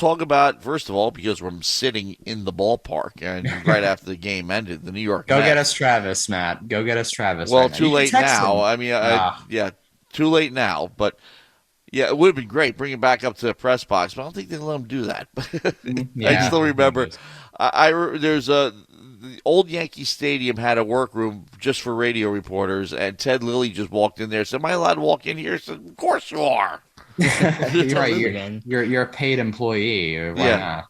talk about, first of all, because we're sitting in the ballpark and right after the game ended, the New York Go Mets. get us Travis, Matt. Go get us Travis. Well, right too late now. Him. I mean, yeah, too late now. But yeah, it would have been great bringing back up to the press box, but I don't think they let him do that. I still remember. There's the old Yankee Stadium had a workroom just for radio reporters, and Ted Lilly just walked in there and said, "Am I allowed to walk in here?" I said, "Of course you are." You're right. You're a paid employee. Why not?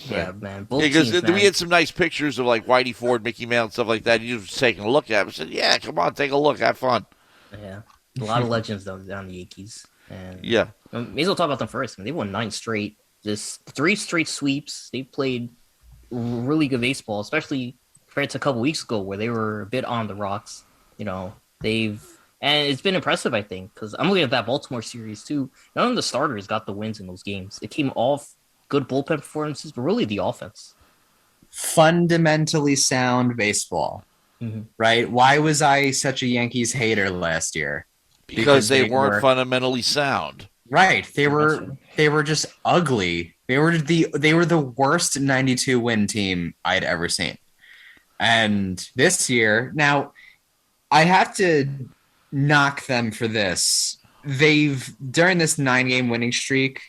Yeah, man. Because we had some nice pictures of like Whitey Ford, Mickey Mouse, and stuff like that. You just taking a look at them. I said, "Yeah, come on, take a look, have fun." Yeah, a lot of legends down the Yankees. And yeah, may as well talk about them first. I mean, they won 9 straight, just 3 straight sweeps. They played really good baseball, especially compared to a couple weeks ago where they were a bit on the rocks. You know, and it's been impressive, I think, because I'm looking at that Baltimore series too. None of the starters got the wins in those games. It came off good bullpen performances, but really the offense. Fundamentally sound baseball, right? Why was I such a Yankees hater last year? Because they weren't fundamentally sound. Right. They were just ugly. They were the worst 92 win team I'd ever seen. And this year, now I have to knock them for this. During this 9-game winning streak,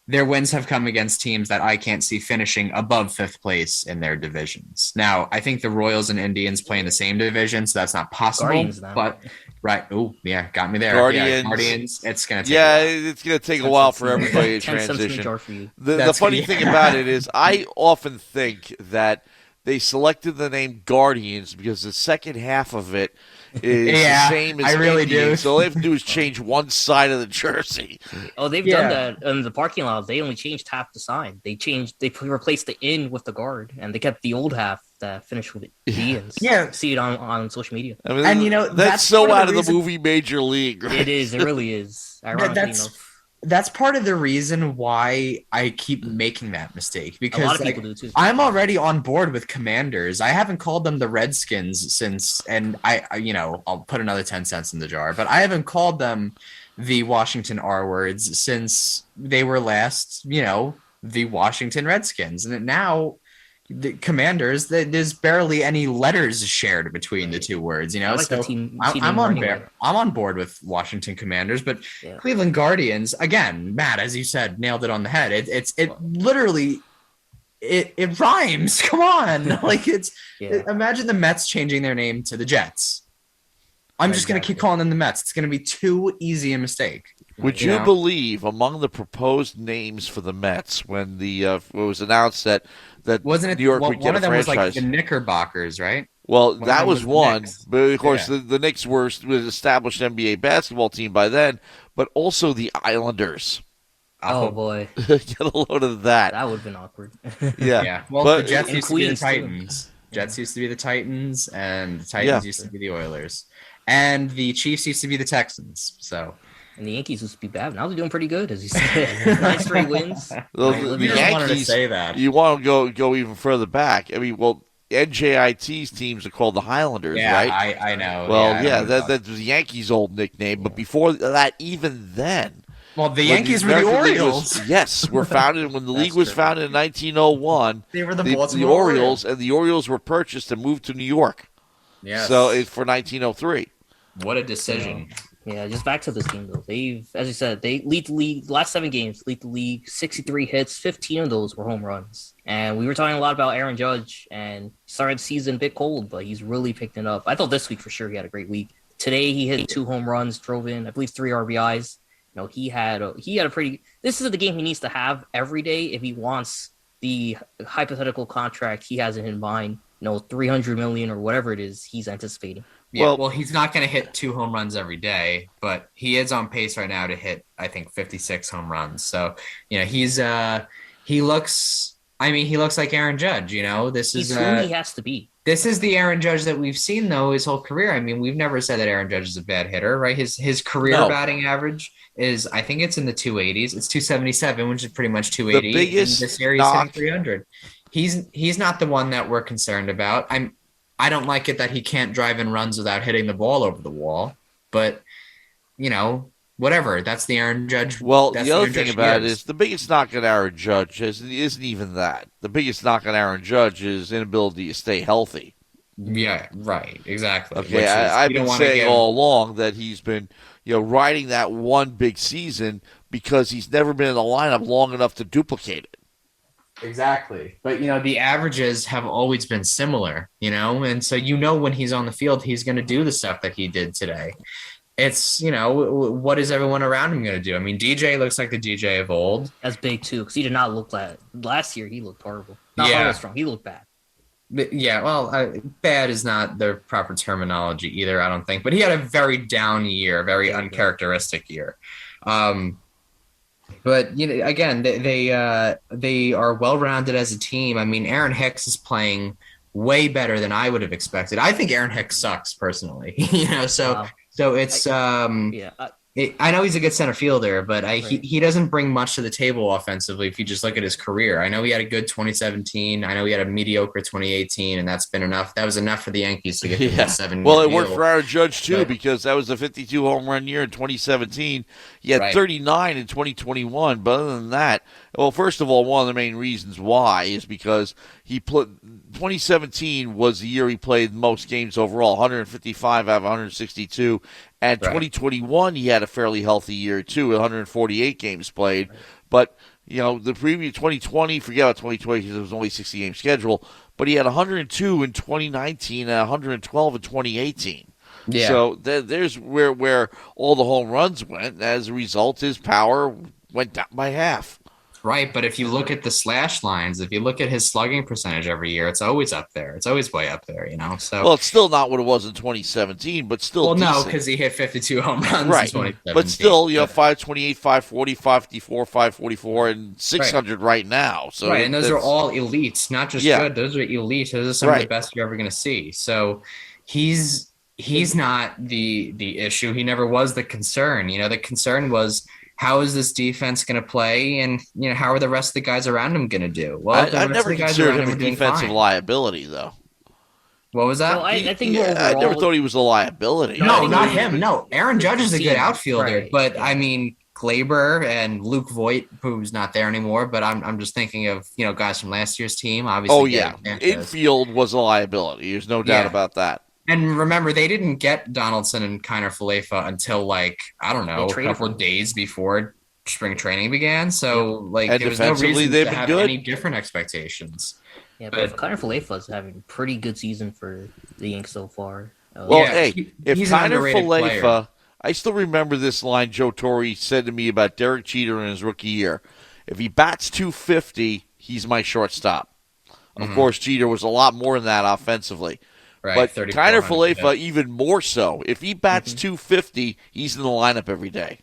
their wins have come against teams that I can't see finishing above 5th place in their divisions. Now, I think the Royals and Indians play in the same division, so that's not possible. But right, oh yeah, got me there. Guardians. It's gonna take. Yeah, it's gonna take a while for everybody to transition. The funny thing about it is, I often think that they selected the name Guardians because the second half of it is the same as Indians. So all they have to do is change one side of the jersey. Oh, they've done that in the parking lot. They only changed half the sign. They replaced the "in" with the guard, and they kept the old half that finished with the "ins." Yeah, see it on social media. I mean, and that's so out of the movie Major League. Right? It is. It really is. Ironically enough. That's part of the reason why I keep making that mistake, because a lot of people do too. I'm already on board with Commanders. I haven't called them the Redskins since, and I'll put another 10 cents in the jar, but I haven't called them the Washington R words since they were last, the Washington Redskins. And now the Commanders, there's barely any letters shared between the two words, so I'm on board with Washington Commanders, but Cleveland Guardians, again, Matt, as you said, nailed it on the head. It literally it rhymes. Come on. Imagine the Mets changing their name to the Jets. I'm just going to keep calling them the Mets. It's going to be too easy a mistake. Would you believe among the proposed names for the Mets when it was announced that wasn't it New York would get a franchise? One of them was like the Knickerbockers, right? Well, that was one, but of course the Knicks was an established NBA basketball team by then, but also the Islanders. Oh boy, get a load of that. That would have been awkward. Yeah. Well, the Jets used to be the Titans. Jets used to be the Titans, and the Titans used to be the Oilers, and the Chiefs used to be the Texans. So. And the Yankees used to be bad. Now they're doing pretty good, as you said. 9 straight wins. The Yankees, to say that. You want to go even further back. I mean, NJIT's teams are called the Highlanders, right? I know. Well, that's the Yankees' old nickname. But before that, even then. Well, the Yankees were the Orioles. Were founded when the league was founded in 1901. They were the Baltimore Orioles, and the Orioles were purchased and moved to New York. Yes. So it's for 1903. What a decision. Yeah, just back to this game, though. As you said, they lead the league. Last 7 games, lead the league. 63 hits, 15 of those were home runs. And we were talking a lot about Aaron Judge, and started the season a bit cold, but he's really picked it up. I thought this week for sure he had a great week. Today he hit 2 home runs, drove in, I believe, 3 RBIs. He had a pretty. This is the game he needs to have every day if he wants the hypothetical contract he has in mind. $300 million or whatever it is he's anticipating. Yeah, well, he's not going to hit 2 home runs every day, but he is on pace right now to hit, I think, 56 home runs. So, he looks like Aaron Judge. He's who he has to be. This is the Aaron Judge that we've seen though his whole career. I mean, we've never said that Aaron Judge is a bad hitter, right? His career batting average is, I think it's in the 280s. It's 277, which is pretty much 280. The biggest this year he's hitting 300. He's not the one that we're concerned about. I don't like it that he can't drive in runs without hitting the ball over the wall, but whatever. That's the Aaron Judge. Well, that's the other Aaron thing Judge about it years. is the biggest knock on Aaron Judge isn't even that. The biggest knock on Aaron Judge is inability to stay healthy. Yeah, right, exactly. Okay, I've been saying all along that he's been, riding that one big season because he's never been in the lineup long enough to duplicate it. Exactly. But, the averages have always been similar, and so when he's on the field, he's going to do the stuff that he did today. It's, what is everyone around him going to do? I mean, DJ looks like the DJ of old. That's big, too, because he did not look like last year. He looked horrible. Not strong. He looked bad. Yeah, well, bad is not the proper terminology either, I don't think. But he had a very down year, very uncharacteristic year. But again, they are well-rounded as a team. I mean, Aaron Hicks is playing way better than I would have expected. I think Aaron Hicks sucks personally. So it's I know he's a good center fielder, but he doesn't bring much to the table offensively if you just look at his career. I know he had a good 2017. I know he had a mediocre 2018, and that's been enough. That was enough for the Yankees to get to the 7 Well, it worked for Aaron Judge, too, because that was a 52 home run year in 2017. He had 39 in 2021. But other than that, well, first of all, one of the main reasons why is because 2017 was the year he played most games overall, 155 out of 162. And 2021, he had a fairly healthy year, too, 148 games played. Right. But, the previous 2020, forget about 2020 because it was only 60-game schedule, but he had 102 in 2019 and 112 in 2018. Yeah. So there's where all the home runs went. As a result, his power went down by half. Right, but if you look at the slash lines, if you look at his slugging percentage every year, it's always up there. It's always way up there, So well, it's still not what it was in 2017, but still. Well, decent. No, because he hit 52 home runs in 2017. But still, 528, 540, 554, 544, and 600 right now. So and those are all elites, not just good. Those are elite. Those are some of the best you're ever going to see. So he's not the issue. He never was the concern. The concern was, how is this defense going to play, and how are the rest of the guys around him going to do? Well, I've never considered him a defensive liability, though. What was that? Well, I think overall, I never thought he was a liability. No, not him. No, Aaron Judge is a good outfielder, but I mean Glaber and Luke Voigt, who's not there anymore. But I'm just thinking of guys from last year's team. Obviously, oh yeah, infield was a liability. There's no doubt about that. And remember, they didn't get Donaldson and Kiner Falefa until a couple of days before spring training began. So there was no reason to have any different expectations. Yeah, but Kiner Falefa is having a pretty good season for the Yanks so far. If Kiner Falefa, I still remember this line Joe Torre said to me about Derek Jeter in his rookie year. If he bats 250, he's my shortstop. Of course, Jeter was a lot more than that offensively. Right, but Kiner Falefa even more so. If he bats 250, he's in the lineup every day.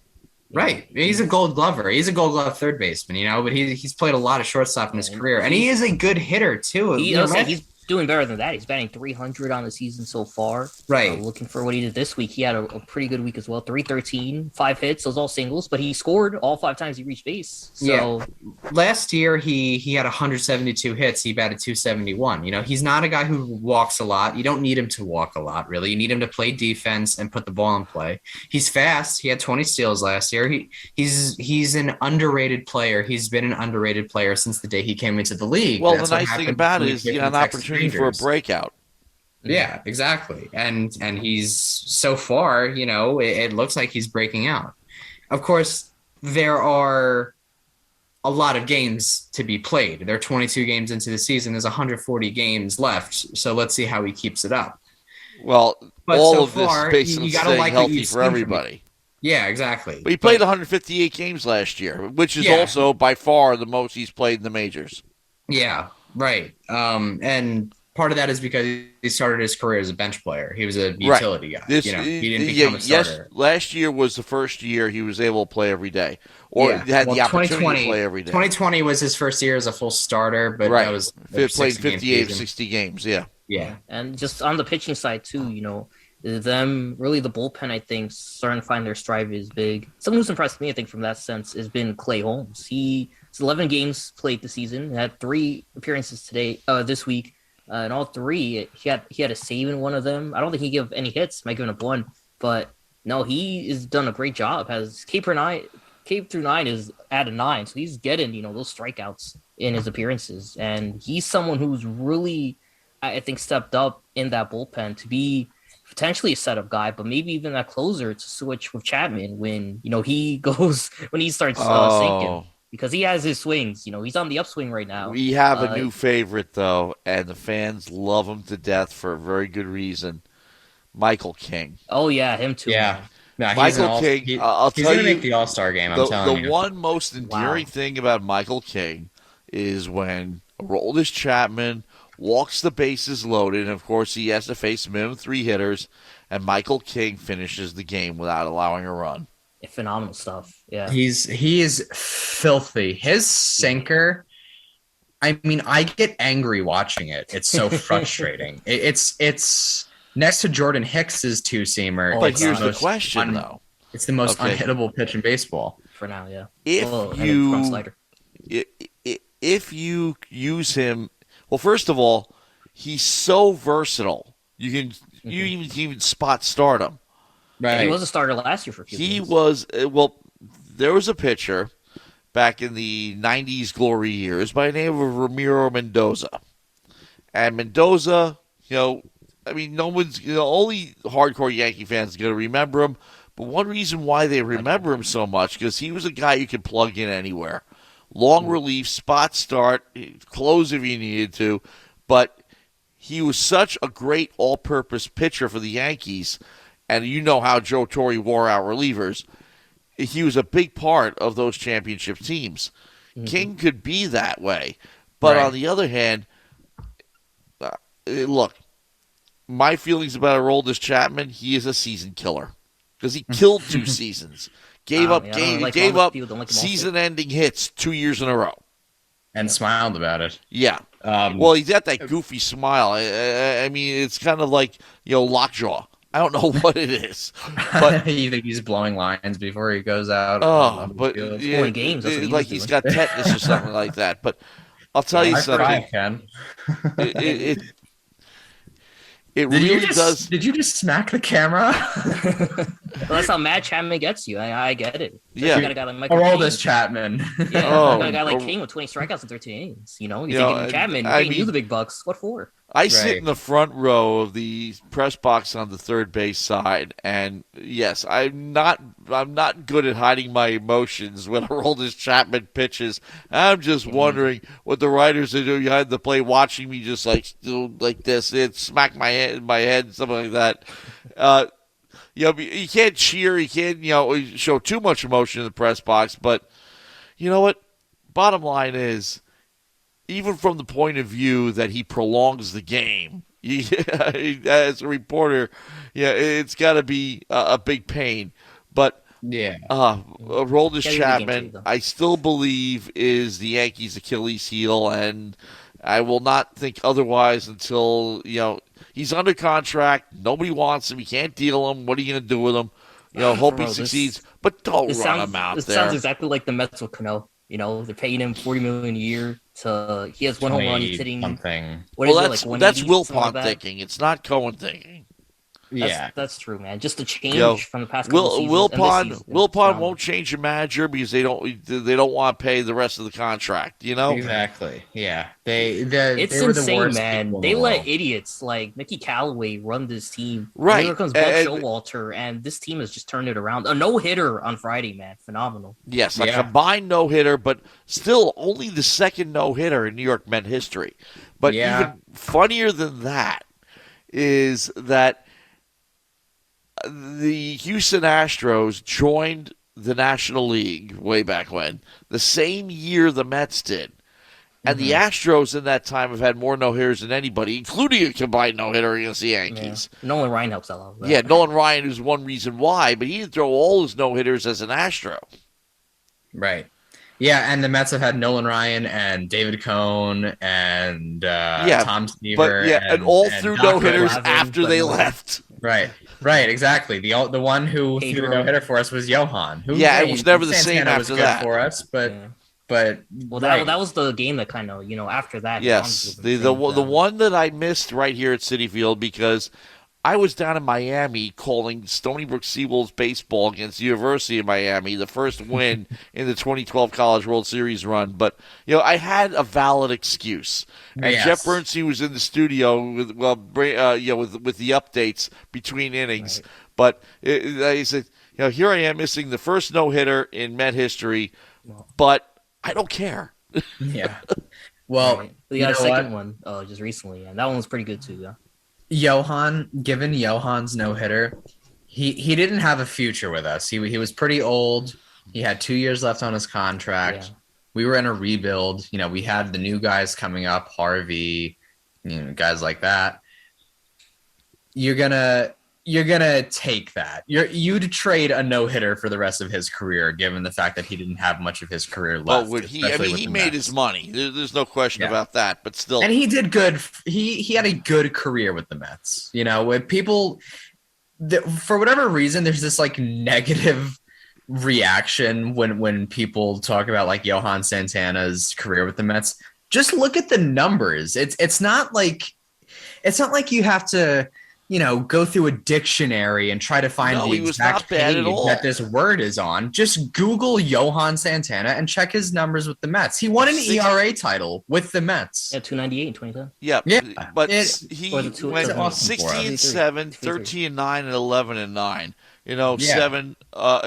Right. He's a gold glover. He's a gold glove third baseman, but he's played a lot of shortstop in his career. And he is a good hitter, too. He's doing better than that. He's batting 300 on the season so far. Right. Looking for what he did this week. He had a pretty good week as well. 313, 5 hits. Those all singles, but he scored all 5 times he reached base. So last year he had 172 hits. He batted 271. He's not a guy who walks a lot. You don't need him to walk a lot, really. You need him to play defense and put the ball in play. He's fast. He had 20 steals last year. He's an underrated player. He's been an underrated player since the day he came into the league. Well, the nice thing about it is he had an opportunity for a breakout. Yeah, exactly. And he's so far, it looks like he's breaking out. Of course, there are a lot of games to be played. There are 22 games into the season. There's 140 games left. So let's see how he keeps it up. Well, but all so of far, this is based on staying healthy for everybody. Yeah, exactly. But he played 158 games last year, which is also by far the most he's played in the majors. Yeah. Right. And part of that is because he started his career as a bench player. He was a utility guy. He didn't become a starter. Yes, last year was the first year he was able to play every day. Or had the opportunity to play every day. 2020 was his first year as a full starter, but that was played 58 60 games, Yeah. And just on the pitching side too, them really the bullpen, I think, starting to find their stride is big. Someone who's impressed me, I think, from that sense has been Clay Holmes. He's 11 games played this season. He had 3 appearances this week. In all 3, he had a save in one of them. I don't think he gave any hits. Might give up 1, but No, he has done a great job. Has Cape through 9 is at a 9, so he's getting those strikeouts in his appearances, and he's someone who's really, I think, stepped up in that bullpen to be potentially a setup guy, but maybe even that closer to switch with Chapman when he starts sinking, because he has his swings. He's on the upswing right now. We have a new favorite though, and the fans love him to death for a very good reason. Michael King. Oh yeah, him too. Yeah. Man. No, Michael King. He's I'll tell you, going to make the All-Star game. I'm telling you. The one most endearing thing about Michael King is when Aroldis Chapman walks the bases loaded, and of course he has to face minimum 3 hitters, and Michael King finishes the game without allowing a run. Phenomenal stuff. Yeah, he is filthy. His sinker. I mean, I get angry watching it. It's so frustrating. It's next to Jordan Hicks's 2-seamer. But here's the question, though. It's the most unhittable pitch in baseball for now. Yeah. If you use him, well, first of all, he's so versatile. You can even spot start him. Right. He was a starter last year for a few He games. was there was a pitcher back in the 90s glory years by the name of Ramiro Mendoza. And Mendoza, I mean, no one's only hardcore Yankee fans are going to remember him. But one reason why they remember him so much, because he was a guy you could plug in anywhere. Long relief, spot start, close if you needed to. But he was such a great all-purpose pitcher for the Yankees. And you know how Joe Torre wore out relievers. He was a big part of those championship teams. Mm-hmm. King could be that way. But on the other hand, look, my feelings about Aroldis Chapman, he is a season killer. Because he killed 2 seasons. Gave up season-ending hits 2 years in a row. And smiled about it. Yeah. Well, he's got that goofy smile. I mean, it's kind of like, lockjaw. I don't know what it is. But you think he's blowing lines before he goes out? But games. Like he's got tetanus or something like that. But I'll tell you something. It really does. Did you just smack the camera? Well, that's how mad Chapman gets you. I get it. Yeah. You got a guy like Michael Aroldis Chapman. Yeah, got a guy like King with 20 strikeouts in 13 innings. You're thinking Chapman, you the big bucks. What for? I sit in the front row of the press box on the third base side, and yes, I'm not good at hiding my emotions when Aroldis Chapman pitches. I'm just wondering what the writers are doing behind the plate, watching me just like this, smack my head, something like that. You can't cheer, you can't show too much emotion in the press box, but you know what? Bottom line is, even from the point of view that he prolongs the game, as a reporter, it's got to be a big pain. But Aroldis Chapman, I still believe, is the Yankees' Achilles heel, and I will not think otherwise until he's under contract. Nobody wants him. You can't deal him. What are you going to do with him? Hope he succeeds, but don't run him out there. It sounds exactly like the Mets with Cano. They're paying him $40 million a year. He has one home run. He's hitting something. That's Wilpon thinking. It's not Cohen thinking. That's true, man. Just a change from the past couple seasons. Wilpon won't change your manager because they don't want to pay the rest of the contract. Exactly. Yeah, it's insane, man. They let idiots like Mickey Callaway run this team. Right. Here comes Buck Showalter, and this team has just turned it around. A no-hitter on Friday, man. Phenomenal. Yes, a combined no-hitter, but still only the second no-hitter in New York Met history. But even funnier than that is that the Houston Astros joined the National League way back when, the same year the Mets did. And the Astros in that time have had more no-hitters than anybody, including a combined no-hitter against the Yankees. Yeah. Nolan Ryan helps a lot. Yeah, Nolan Ryan is one reason why, but he didn't throw all his no-hitters as an Astro. Right. Yeah, and the Mets have had Nolan Ryan and David Cohn and Tom Seaver. And all threw no-hitters after they left. Right, exactly. The one who threw the no-hitter for us was Johan. It was never the same after that. For us, but that was the game that kind of after that. Yes, the one that I missed right here at Citi Field because I was down in Miami calling Stony Brook Seawolves baseball against the University of Miami, the first win in the 2012 College World Series run. But I had a valid excuse. And Yes. Jeff Bernstein was in the studio with with the updates between innings. Right. But he said, here I am missing the first no-hitter in Met history, but I don't care. Yeah. Well, Right. We you got a know second what? one just recently, and that one was pretty good too. Yeah. Given Johan's no-hitter, he didn't have a future with us. He was pretty old. He had 2 years left on his contract. Yeah. We were in a rebuild. We had the new guys coming up, Harvey, guys like that. You're gonna take that. You'd trade a no-hitter for the rest of his career, given the fact that he didn't have much of his career left. Well, would he? I mean, he made his money. There's no question about that. But still, and he did good. He had a good career with the Mets. When people, for whatever reason, there's this like negative reaction when people talk about like Johan Santana's career with the Mets. Just look at the numbers. It's not like you have to go through a dictionary and try to find the exact page that this word is on. Just Google Johan Santana and check his numbers with the Mets. He won an ERA title with the Mets. Yeah, 298 in 2010. Yeah, but he awesome went 16-7, 13-9, and 11-9. 7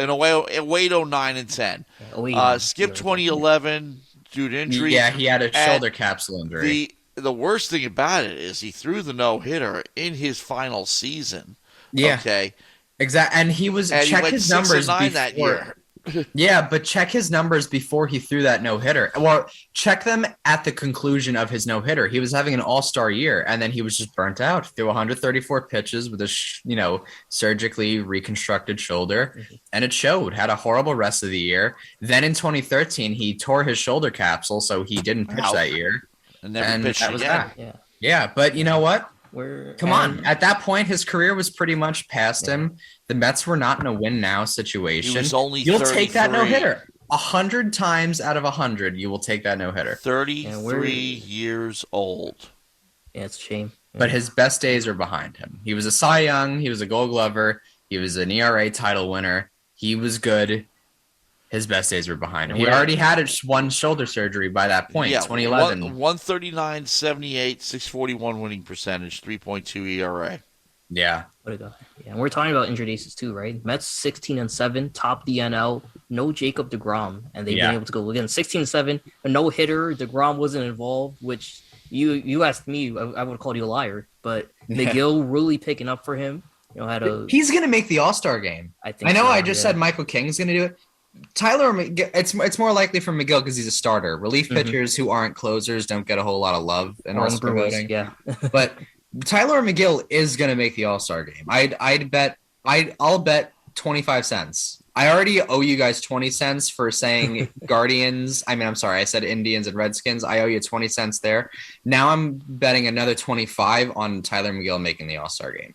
in a way 08-09-10. Skipped 2011 due to injury. Yeah, he had a shoulder capsule injury. The worst thing about it is he threw the no-hitter in his final season. Yeah. Okay. Exactly. And he check his numbers before that year. Yeah, but check his numbers before he threw that no-hitter. Well, check them at the conclusion of his no-hitter. He was having an all-star year, and then he was just burnt out. Threw 134 pitches with a surgically reconstructed shoulder, and it showed. Had a horrible rest of the year. Then in 2013, he tore his shoulder capsule, so he didn't pitch that year. And never pitched that was again. that. Yeah, but you know what? Come on. At that point, his career was pretty much past him. The Mets were not in a win-now situation. He was only You'll 33. take that no-hitter. 100 times out of 100, you will take that no-hitter. 33 years old. Yeah, it's a shame. Yeah. But his best days are behind him. He was a Cy Young. He was a Gold Glover. He was an ERA title winner. He was good. His best days were behind him. He already had one shoulder surgery by that point, 2011. 139, 78, 641 winning percentage, 3.2 ERA. Yeah. What a guy. Yeah, and we're talking about injured aces too, right? Mets 16-7, top the NL. No Jacob deGrom, and they've been able to go again 16-7. A no hitter. deGrom wasn't involved, which you asked me, I would have called you a liar. But McGill really picking up for him. He's gonna make the All-Star game. I know. I just said Michael King's gonna do it. Tyler, it's more likely for McGill because he's a starter. Relief pitchers who aren't closers don't get a whole lot of love in All-Star voting. Yeah, but Tyler McGill is going to make the All-Star game. I'll bet 25 cents. I already owe you guys 20 cents for saying Guardians. I'm sorry, I said Indians and Redskins. I owe you 20 cents there. Now I'm betting another 25 on Tyler McGill making the All-Star game.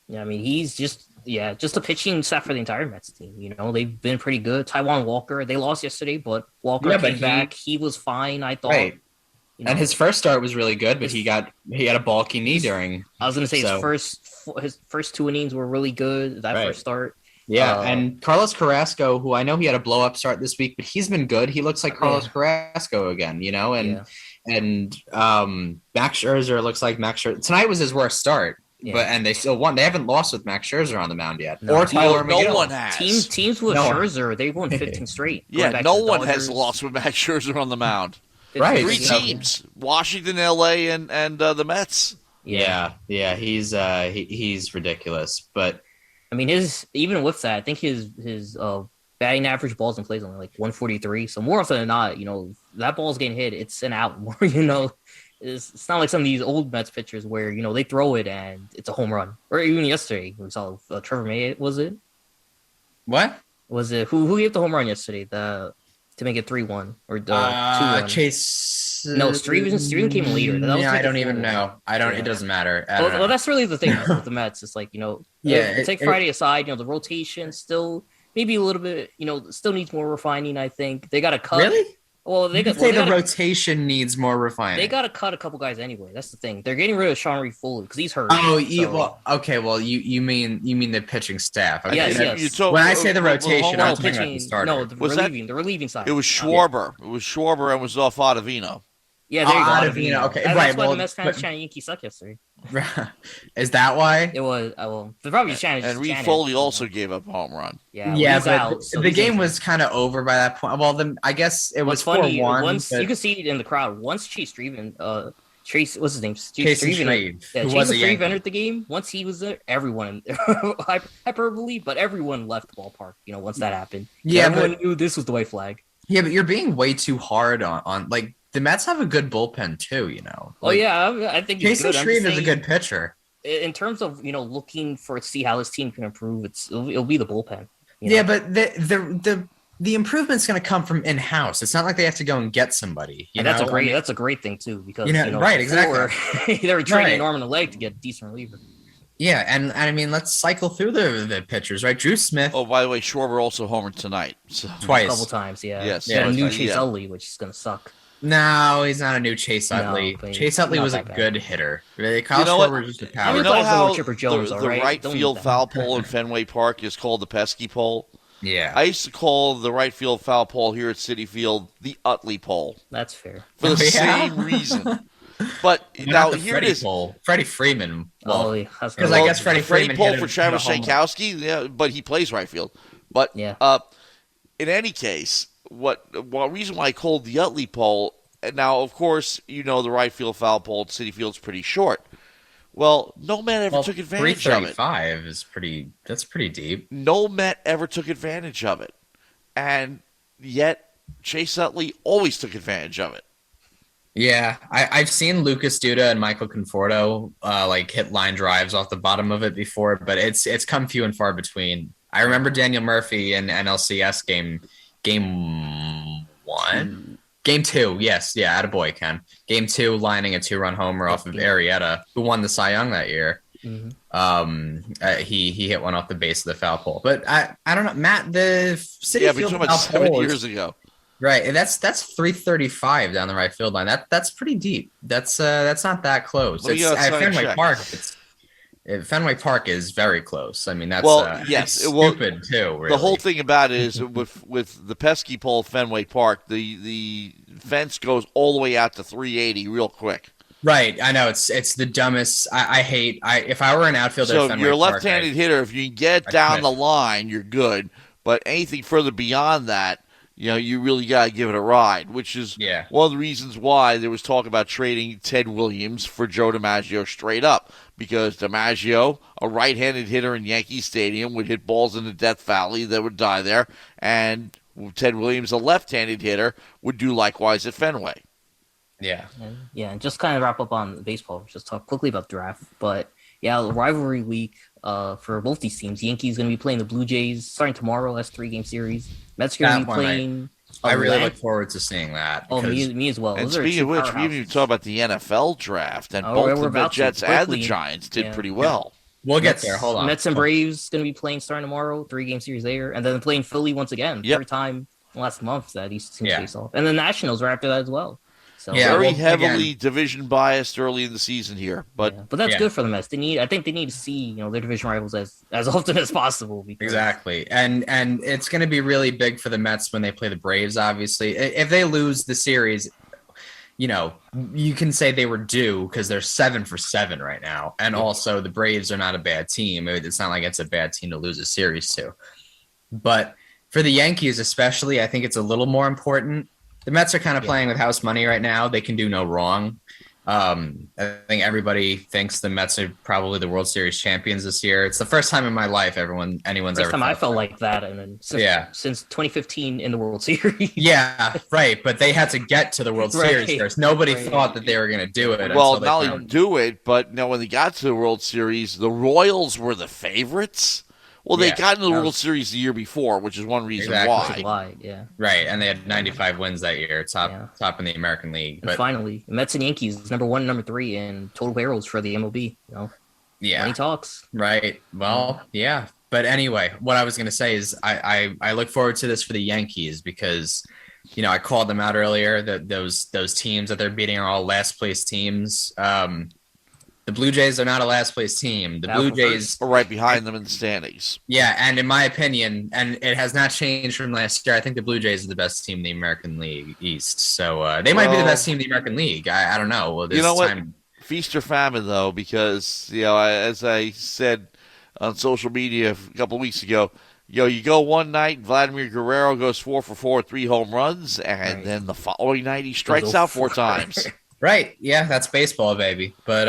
Yeah, I mean he's just a pitching staff for the entire Mets team. They've been pretty good. Taijuan Walker, they lost yesterday, but Walker came back. He was fine, I thought. Right. And his first start was really good, but he had a bulky knee during. I was going to say his first two innings were really good. First start. Yeah, and Carlos Carrasco, who I know he had a blow-up start this week, but he's been good. He looks like Carlos Carrasco again, and Max Scherzer looks like Max Scherzer. Tonight was his worst start. Yeah. And they still won. They haven't lost with Max Scherzer on the mound yet. Or Tyler McGill. No one has. Teams with Scherzer, they've won 15 straight. Yeah, no one has lost with Max Scherzer on the mound. Right. 3 teams: Washington, LA, and the Mets. Yeah, he's ridiculous. But I mean, even with that, I think his batting average balls in play is only like 143. So more often than not, that ball's getting hit, it's an out. It's not like some of these old Mets pitchers where they throw it and it's a home run. Or even yesterday, we saw Trevor May. Was it? What was it? Who gave the home run yesterday? To make it 3-1 or 2-1. Chase. No, Steven came later. I don't even know. It doesn't matter. Well, that's really the thing with the Mets. It's like take Friday aside. The rotation still maybe a little bit. Still needs more refining. I think they got a cut. Really? Well, they say the rotation needs more refinement. They got to cut a couple guys anyway. That's the thing. They're getting rid of Sean Reed Foley because he's hurt. Oh, well, you mean the pitching staff? Okay. Yes. When I say the rotation, I'm talking about the starter. No, the relieving side. It was Schwarber. It was Schwarber and was off Ottavino. Yeah, there you go. Ottavino. Okay, that's why the Mets fans chanting Yankees suck yesterday. Is that why? It was. Well, the probably chanted. And Reed Foley also gave up a home run. Yeah, but the game was kind of over by that point. Well, then I guess it was 4-1. Once you could see it in the crowd. Once Chase Streven, what's his name? Chase Streven, Chase Streven entered the game. Once he was there, everyone, hyperbole, but everyone left the ballpark. Once that happened, everyone knew this was the white flag. Yeah, but you're being way too hard on like. The Mets have a good bullpen too, Like, I think Jason Street is a good pitcher. In terms of looking to see how this team can improve, it'll be the bullpen. Yeah, but the improvement's going to come from in house. It's not like they have to go and get somebody. That's a great thing too because right, exactly. They were trading an arm and a leg to get a decent reliever. Yeah, and I mean, let's cycle through the pitchers, right? Drew Smith. Oh, by the way, Schwarber also homered tonight. So. Twice. A couple times, yeah. Yes. Yeah, new Chase Utley, which is going to suck. No, he's not a new Chase Utley. Chase Utley was a good hitter. Kyle Schwarber was just a power. You know how the right field foul pole in Fenway Park is called the pesky pole? Yeah. I used to call the right field foul pole here at Citi Field the Utley pole. That's fair. For the same reason. But now here it is. Freddie Freeman. Because I guess Freddie Freeman pole for Travis Jankowski, yeah, but he plays right field. But in any case, reason why I called the Utley pole, now, of course, the right field foul pole at Citi Field's pretty short. Well, no Met ever took advantage of it. 335 that's pretty deep. No Met ever took advantage of it. And yet, Chase Utley always took advantage of it. Yeah, I've seen Lucas Duda and Michael Conforto hit line drives off the bottom of it before, but it's come few and far between. I remember Daniel Murphy in NLCS game 1? Game 2, yes. Yeah, attaboy, Ken. Game 2, lining a 2-run homer off of Arrieta, who won the Cy Young that year. Mm-hmm. He hit one off the base of the foul pole. But I don't know, Matt, the Citi Field foul pole 7 years ago. Right, and that's 335 down the right field line. That's pretty deep. That's not that close. It's at Fenway Park. Fenway Park is very close. I mean, that's stupid too. Really. The whole thing about it is with the pesky pole at Fenway Park, the fence goes all the way out to 380 real quick. Right, I know it's the dumbest. I hate. If I were an outfielder, so you're a left-handed hitter. If you can get down the line, you're good. But anything further beyond that, you really got to give it a ride, which is one of the reasons why there was talk about trading Ted Williams for Joe DiMaggio straight up, because DiMaggio, a right-handed hitter in Yankee Stadium, would hit balls in the Death Valley that would die there, and Ted Williams, a left-handed hitter, would do likewise at Fenway. Yeah. And just kind of wrap up on baseball, just talk quickly about the draft, but the rivalry week for both these teams. Yankees going to be playing the Blue Jays starting tomorrow. That's 3-game series. Mets going to be playing. I really look forward to seeing that. Oh, me as well. And speaking of which, we didn't even talk about the NFL draft, and both the Jets and the Giants did pretty well. We'll get there. Hold on. Mets and Braves going to be playing starting tomorrow. 3-game series there, and then playing Philly once again. Third time in the last month that these teams face off, and the Nationals are after that as well. So, very heavily division biased early in the season here, but that's good for the Mets. I think they need to see their division rivals as often as possible. Exactly, and it's going to be really big for the Mets when they play the Braves. Obviously, if they lose the series, you can say they were due because they're 7 for 7 right now, and also the Braves are not a bad team. It's not like it's a bad team to lose a series to, but for the Yankees especially, I think it's a little more important. The Mets are kind of playing with house money right now. They can do no wrong. I think everybody thinks the Mets are probably the World Series champions this year. It's the first time in my life anyone's ever. First time I felt like that, and then since 2015 in the World Series. Yeah, right. But they had to get to the World Series first. Nobody thought that they were going to do it. Well, not only do it, but when they got to the World Series, the Royals were the favorites. Well, they got into the World Series the year before, which is one reason why. Right, and they had 95 wins that year, top in the American League. But finally, Mets and Yankees, number 1 and number 3 in total payrolls for the MLB. Money talks. Right. Well, But anyway, what I was going to say is I look forward to this for the Yankees because I called them out earlier that those teams that they're beating are all last place teams. The Blue Jays are not a last place team. The Blue Jays are right behind them in the standings. Yeah, and in my opinion, and it has not changed from last year, I think the Blue Jays are the best team in the American League East. So they might be the best team in the American League. I don't know. Well, you know what? Feast or famine, though, because, as I said on social media a couple of weeks ago, you go one night, Vladimir Guerrero goes 4 for 4, 3 home runs, and then the following night he strikes out 4 times. Right. Yeah, that's baseball, baby. But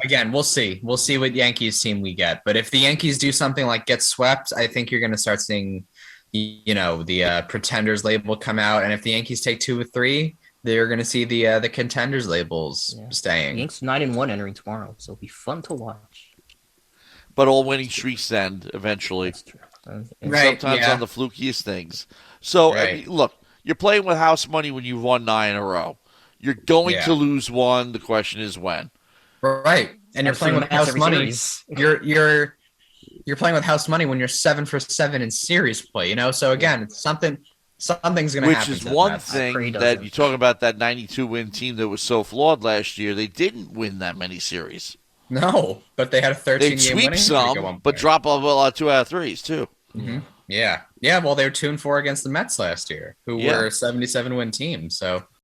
again, we'll see. We'll see what Yankees team we get. But if the Yankees do something like get swept, I think you're going to start seeing, the pretenders label come out. And if the Yankees take 2 or 3, they're going to see the contenders labels staying. The Yankees 9-1 entering tomorrow, so it'll be fun to watch. But all winning streaks end eventually. That's true. Sometimes on the flukiest things. So, I mean, look, you're playing with house money when you've won 9 in a row. You're going to lose one. The question is when. Right, and you're playing with house money. You're playing with house money when you're 7 for 7 in series play. So again, it's something's going to happen. Which is one thing that you talk about, that 92-win team that was so flawed last year. They didn't win that many series. No, but they had a 13-game winning streak. They'd sweep some, but drop a lot of 2 out of 3s too. Mm-hmm. Yeah. Well, they were 2-4 against the Mets last year, who were a 77-win team. So.